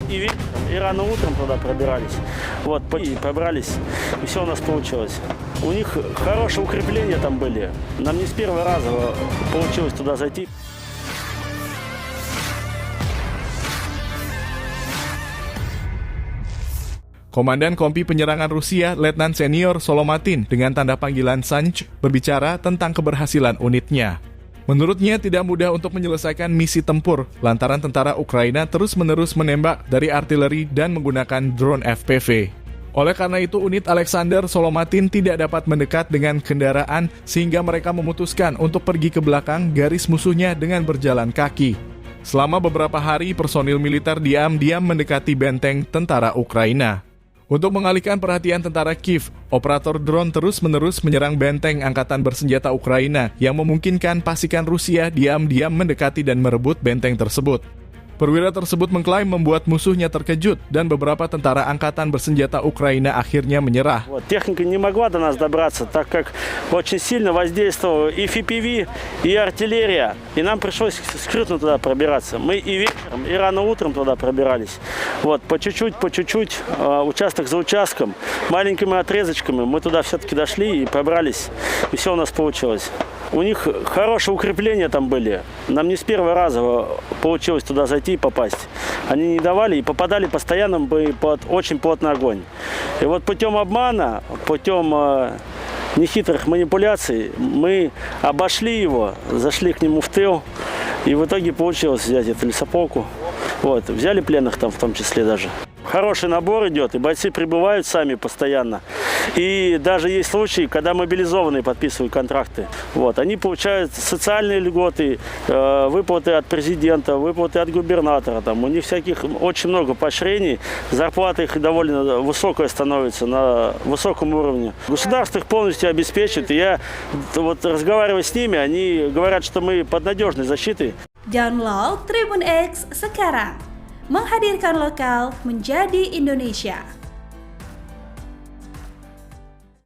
И вечером, и рано утром туда пробирались. Вот, и пробрались, и все у нас получилось. У них хорошие укрепления там были. Нам не с первого раза получилось туда зайти. Komandan Kompi Penyerangan Rusia, Letnan Senior Solomatin, dengan tanda panggilan Sanch, berbicara tentang keberhasilan unitnya. Menurutnya tidak mudah untuk menyelesaikan misi tempur, lantaran tentara Ukraina terus-menerus menembak dari artileri dan menggunakan drone FPV. Oleh karena itu, unit Alexander Solomatin tidak dapat mendekat dengan kendaraan, sehingga mereka memutuskan untuk pergi ke belakang garis musuhnya dengan berjalan kaki. Selama beberapa hari, personil militer diam-diam mendekati benteng tentara Ukraina. Untuk mengalihkan perhatian tentara Kiev, operator drone terus-menerus menyerang benteng angkatan bersenjata Ukraina yang memungkinkan pasukan Rusia diam-diam mendekati dan merebut benteng tersebut. Perwira tersebut mengklaim membuat musuhnya terkejut dan beberapa tentara angkatan bersenjata Украина akhirnya menyerah. Техника не могла до нас добраться, так как очень сильно воздействовала и FPV, и артиллерия, и нам пришлось скрытно туда пробираться. Мы и вечером, и рано утром туда пробирались. Вот, по чуть-чуть, участок за участком, маленькими отрезочками мы туда все-таки дошли и пробрались, и все у нас получилось. У них хорошие укрепления там были. Нам не с первого раза получилось туда зайти и попасть. Они не давали и попадали постоянно под очень плотный огонь. И вот путем обмана, путем нехитрых манипуляций мы обошли его, зашли к нему в тыл. И в итоге получилось взять эту лесополку. Вот, взяли пленных там в том числе даже. Хороший набор идет, и бойцы прибывают сами постоянно. И даже есть случаи, когда мобилизованные подписывают контракты. Вот, они получают социальные льготы, выплаты от президента, выплаты от губернатора. Там, у них всяких очень много поощрений. Зарплата их довольно высокая становится, на высоком уровне. Государство их полностью обеспечит. И я вот разговаривая с ними, они говорят, что мы под надежной защитой. Download Tribun X sekarang. Menghadirkan lokal menjadi Indonesia.